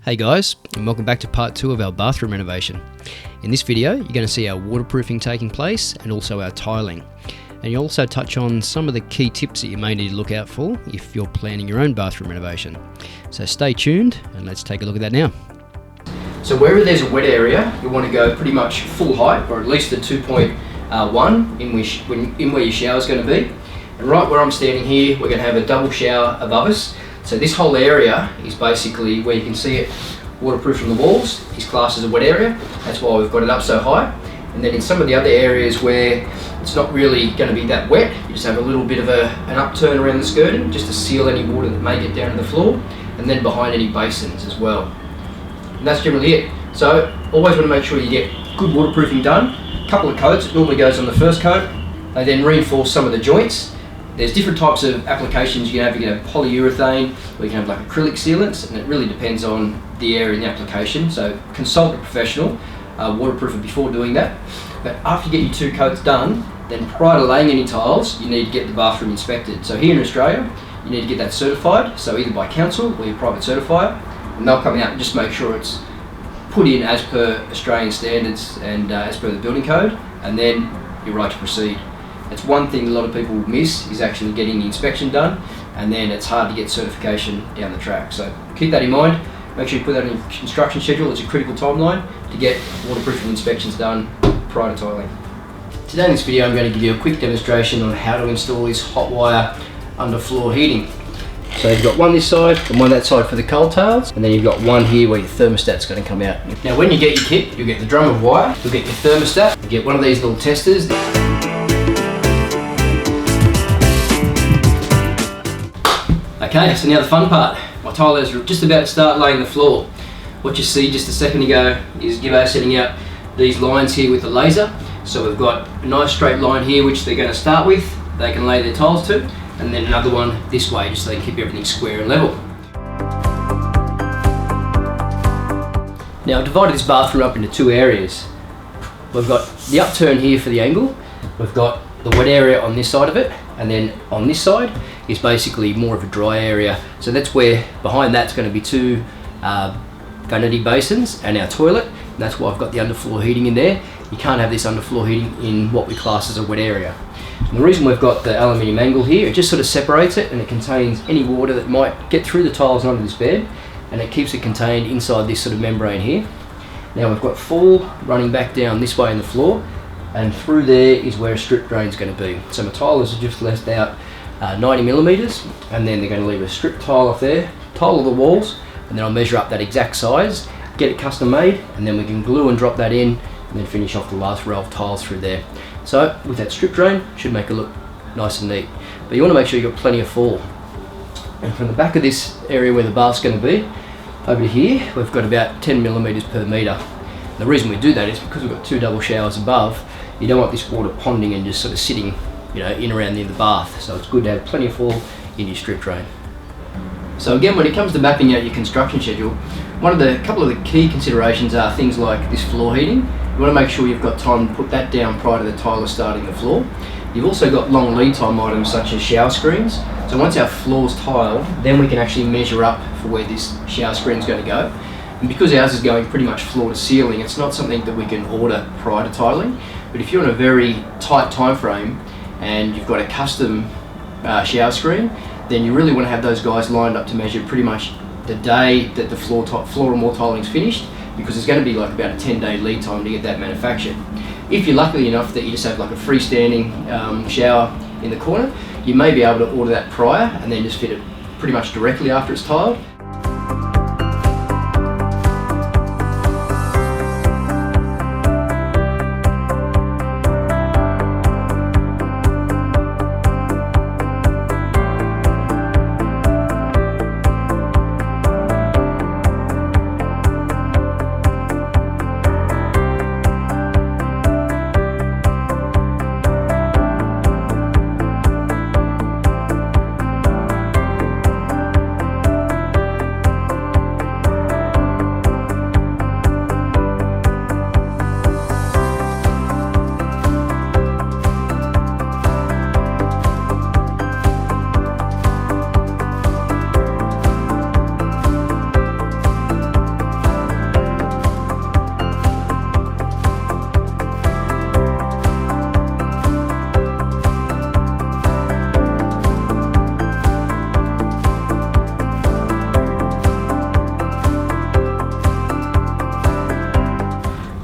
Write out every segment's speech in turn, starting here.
Hey guys, and welcome back to part 2 of our bathroom renovation. In this video, you're going to see our waterproofing taking place and also our tiling. And you'll also touch on some of the key tips that you may need to look out for if you're planning your own bathroom renovation. So stay tuned and let's take a look at that now. So wherever there's a wet area, you want to go pretty much full height, or at least the 2.1 in where your shower is going to be. And right where I'm standing here, we're going to have a double shower above us. So this whole area is basically where you can see it waterproof from the walls, is classed as a wet area. That's why we've got it up so high. And then in some of the other areas where it's not really going to be that wet, you just have a little bit of an upturn around the skirting just to seal any water that may get down to the floor, and then behind any basins as well. And that's generally it. So always want to make sure you get good waterproofing done. A couple of coats, it normally goes on the first coat. They then reinforce some of the joints. There's different types of applications you can have. You can have polyurethane, or you can have like acrylic sealants, and it really depends on the area and the application. So consult a professional waterproofer before doing that. But after you get your 2 coats done, then prior to laying any tiles, you need to get the bathroom inspected. So here in Australia, you need to get that certified, so either by council or your private certifier, and they'll come out and just make sure it's put in as per Australian standards and as per the building code, and then you're right to proceed. That's one thing a lot of people miss, is actually getting the inspection done, and then it's hard to get certification down the track. So keep that in mind. Make sure you put that in your construction schedule. It's a critical timeline to get waterproofing inspections done prior to tiling. Today in this video I'm going to give you a quick demonstration on how to install this hot wire underfloor heating. So you've got one this side and one that side for the cold tiles, and then you've got one here where your thermostat's going to come out. Now when you get your kit, you'll get the drum of wire, you'll get your thermostat, you get one of these little testers. Okay, so now the fun part. My tilers are just about to start laying the floor. What you see just a second ago is Gibbo setting out these lines here with the laser. So we've got a nice straight line here which they're going to start with, they can lay their tiles to, and then another one this way just so they can keep everything square and level. Now I've divided this bathroom up into 2 areas. We've got the upturn here for the angle, we've got the wet area on this side of it, and then on this side is basically more of a dry area. So that's where behind that's going to be 2 vanity basins and our toilet, and that's why I've got the underfloor heating in there. You can't have this underfloor heating in what we class as a wet area. And the reason we've got the aluminium angle here, it just sort of separates it, and it contains any water that might get through the tiles and onto this bed, and it keeps it contained inside this sort of membrane here. Now we've got 4 running back down this way in the floor, and through there is where a strip drain is going to be. So my tilers are just left out 90mm, and then they're going to leave a strip tile off there, tile all the walls, and then I'll measure up that exact size, get it custom made, and then we can glue and drop that in, and then finish off the last row of tiles through there. So with that strip drain, should make it look nice and neat. But you want to make sure you've got plenty of fall. And from the back of this area where the bath's going to be, over to here, we've got about 10mm per metre. And the reason we do that is because we've got 2 double showers above. You don't want this water ponding and just sort of sitting, you know, in around near the bath. So it's good to have plenty of fall in your strip drain. So again, when it comes to mapping out your construction schedule, couple of the key considerations are things like this floor heating. You want to make sure you've got time to put that down prior to the tiler starting the floor. You've also got long lead time items such as shower screens. So once our floor's tiled, then we can actually measure up for where this shower screen is going to go. And because ours is going pretty much floor to ceiling, it's not something that we can order prior to tiling. But if you're in a very tight time frame and you've got a custom shower screen, then you really want to have those guys lined up to measure pretty much the day that the floor or more tiling is finished, because it's going to be like about a 10-day lead time to get that manufactured. If you're lucky enough that you just have like a freestanding shower in the corner, you may be able to order that prior and then just fit it pretty much directly after it's tiled.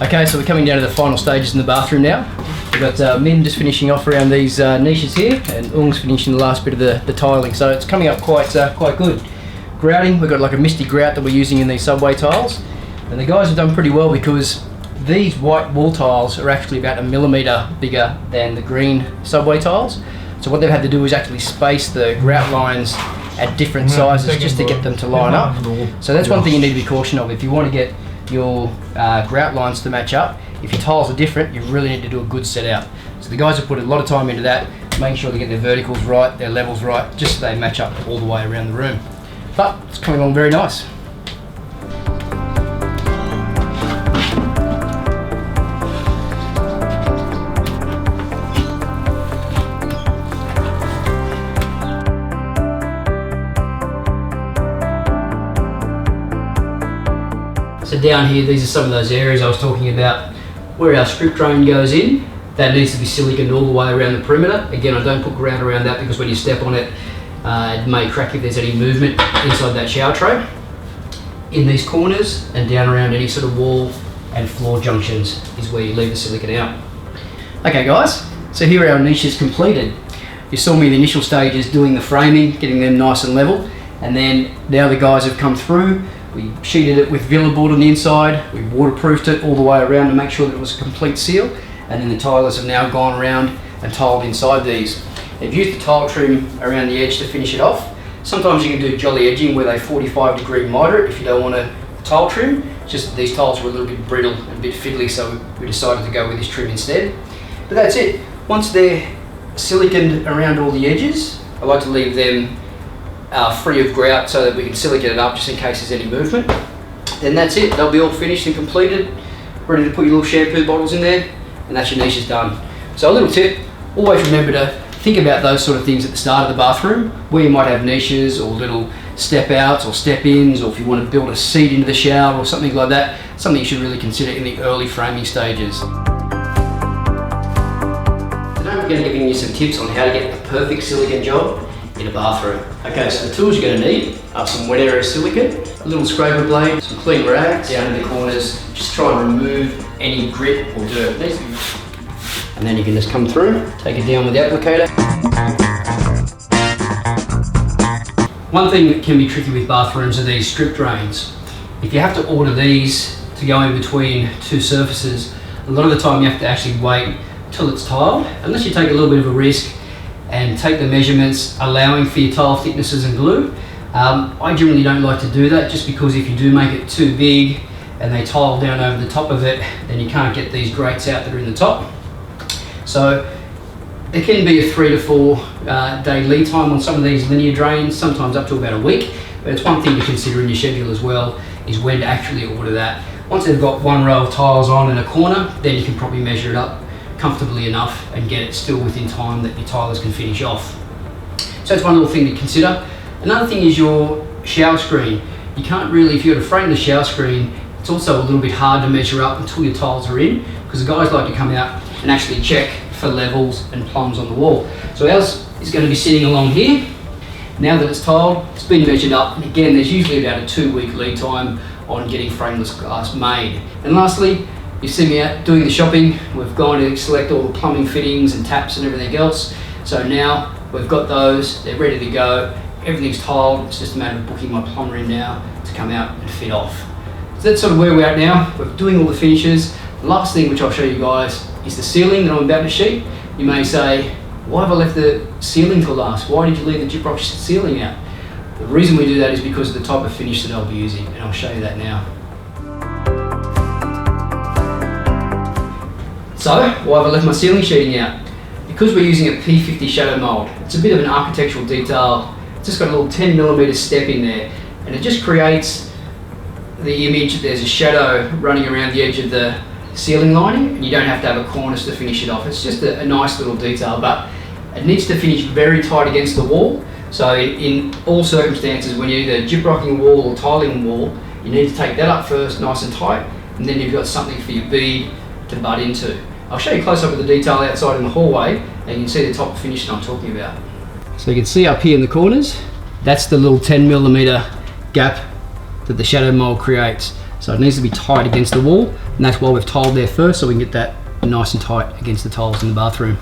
Okay, so we're coming down to the final stages in the bathroom now. We've got Min just finishing off around these niches here, and Ung's finishing the last bit of the tiling, so it's coming up quite good. Grouting, we've got like a misty grout that we're using in these subway tiles, and the guys have done pretty well because these white wall tiles are actually about 1 millimetre bigger than the green subway tiles. So what they've had to do is actually space the grout lines at different sizes just to get them to line up. So that's one thing you need to be cautious of. If you want to get your grout lines to match up, if your tiles are different, you really need to do a good set out. So the guys have put a lot of time into that, making sure they get their verticals right, their levels right, just so they match up all the way around the room. But it's coming along very nice. So down here, these are some of those areas I was talking about where our strip drain goes in. That needs to be siliconed all the way around the perimeter. Again, I don't put grout around that because when you step on it, it may crack if there's any movement inside that shower tray. In these corners and down around any sort of wall and floor junctions is where you leave the silicone out. Okay guys, so here are our niches completed. You saw me in the initial stages doing the framing, getting them nice and level, and then now the guys have come through. We sheeted it with Villa board on the inside, we waterproofed it all the way around to make sure that it was a complete seal, and then the tilers have now gone around and tiled inside these. They've used the tile trim around the edge to finish it off. Sometimes you can do jolly edging where they 45-degree miter it if you don't want a tile trim. It's just that these tiles were a little bit brittle and a bit fiddly, so we decided to go with this trim instead. But that's it. Once they're siliconed around all the edges, I like to leave them free of grout so that we can silicone it up just in case there's any movement. Then that's it, they'll be all finished and completed, ready to put your little shampoo bottles in there, and that's your niches done. So a little tip, always remember to think about those sort of things at the start of the bathroom, where you might have niches or little step outs or step ins, or if you want to build a seat into the shower or something like that, something you should really consider in the early framing stages. Today I'm going to give you some tips on how to get a perfect silicone job in a bathroom. Okay, so the tools you're going to need are some wet area silicone, a little scraper blade, some clean rags down in the corners, just try and remove any grit or dirt. And then you can just come through, take it down with the applicator. One thing that can be tricky with bathrooms are these strip drains. If you have to order these to go in between two surfaces, a lot of the time you have to actually wait till it's tiled, unless you take a little bit of a risk and take the measurements allowing for your tile thicknesses and glue. I generally don't like to do that just because if you do make it too big and they tile down over the top of it, then you can't get these grates out that are in the top. So there can be a 3 to 4 day lead time on some of these linear drains, sometimes up to about a week, but it's one thing to consider in your schedule as well, is when to actually order that. Once they've got one row of tiles on in a corner, then you can probably measure it up comfortably enough and get it still within time that your tilers can finish off. So that's one little thing to consider. Another thing is your shower screen. You can't really, if you're to frame the shower screen, it's also a little bit hard to measure up until your tiles are in, because the guys like to come out and actually check for levels and plumbs on the wall. So ours is going to be sitting along here. Now that it's tiled, it's been measured up, and again there's usually about a 2-week lead time on getting frameless glass made. And lastly, you see me out doing the shopping. We've gone to select all the plumbing fittings and taps and everything else. So now we've got those, they're ready to go. Everything's tiled, it's just a matter of booking my plumber in now to come out and fit off. So that's sort of where we're at now. We're doing all the finishes. The last thing which I'll show you guys is the ceiling that I'm about to sheet. You may say, why have I left the ceiling till last? Why did you leave the gyprock ceiling out? The reason we do that is because of the type of finish that I'll be using, and I'll show you that now. So, why have I left my ceiling sheeting out? Because we're using a P50 shadow mould. It's a bit of an architectural detail. It's just got a little 10mm step in there, and it just creates the image that there's a shadow running around the edge of the ceiling lining, and you don't have to have a cornice to finish it off. It's just a nice little detail, but it needs to finish very tight against the wall. So in all circumstances, when you're either gyprocking a wall or tiling a wall, you need to take that up first nice and tight, and then you've got something for your bead to butt into. I'll show you close up with the detail outside in the hallway, and you can see the top finish that I'm talking about. So you can see up here in the corners, that's the little 10mm gap that the shadow mould creates. So So it needs to be tight against the wall, and that's why we've tiled there first, so we can get that nice and tight against the tiles in the bathroom.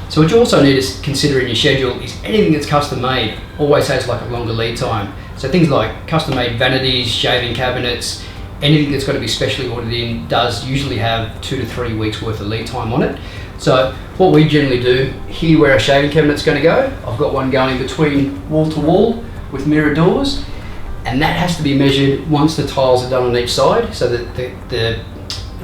So what you also need to consider in your schedule is anything that's custom made always has like a longer lead time. So things like custom made vanities, shaving cabinets, anything that's got to be specially ordered in does usually have 2 to 3 weeks worth of lead time on it. So what we generally do here, where our shaving cabinet's going to go, I've got one going between wall to wall with mirror doors, and that has to be measured once the tiles are done on each side, so that the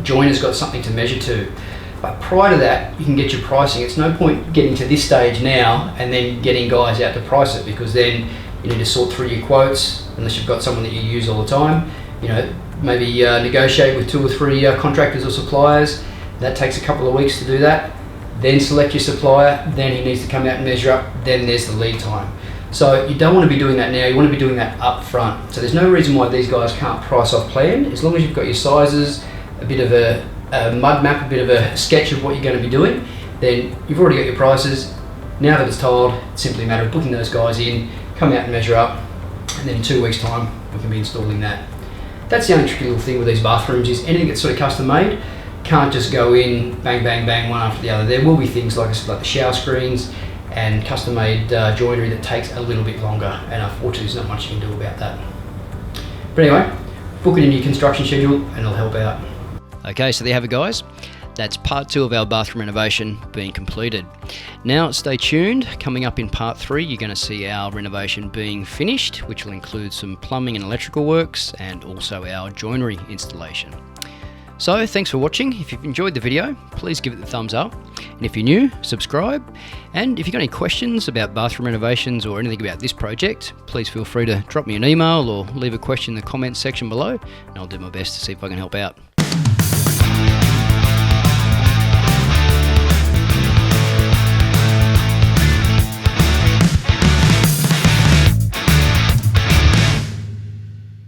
joiner's got something to measure to. But prior to that, you can get your pricing. It's no point getting to this stage now and then getting guys out to price it, because then you need to sort through your quotes, unless you've got someone that you use all the time. You know, maybe negotiate with 2 or 3 contractors or suppliers. That takes a couple of weeks to do that. Then select your supplier, then he needs to come out and measure up, then there's the lead time. So you don't want to be doing that now, you want to be doing that up front. So there's no reason why these guys can't price off plan, as long as you've got your sizes, a bit of a mud map, a bit of a sketch of what you're going to be doing, then you've already got your prices. Now that it's tiled, it's simply a matter of booking those guys in, come out and measure up, and then in 2 weeks time, we can be installing that. That's the only tricky little thing with these bathrooms, is anything that's sort of custom made can't just go in bang bang bang one after the other. There will be things like I said, like the shower screens and custom made joinery that takes a little bit longer, and unfortunately there's not much you can do about that. But anyway, book it in your construction schedule and it'll help out. Okay, so there you have it, guys. That's part 2 of our bathroom renovation being completed. Now stay tuned. Coming up in part 3, you're going to see our renovation being finished, which will include some plumbing and electrical works and also our joinery installation. So thanks for watching. If you've enjoyed the video, please give it the thumbs up. And if you're new, subscribe. And if you've got any questions about bathroom renovations or anything about this project, please feel free to drop me an email or leave a question in the comments section below, and I'll do my best to see if I can help out.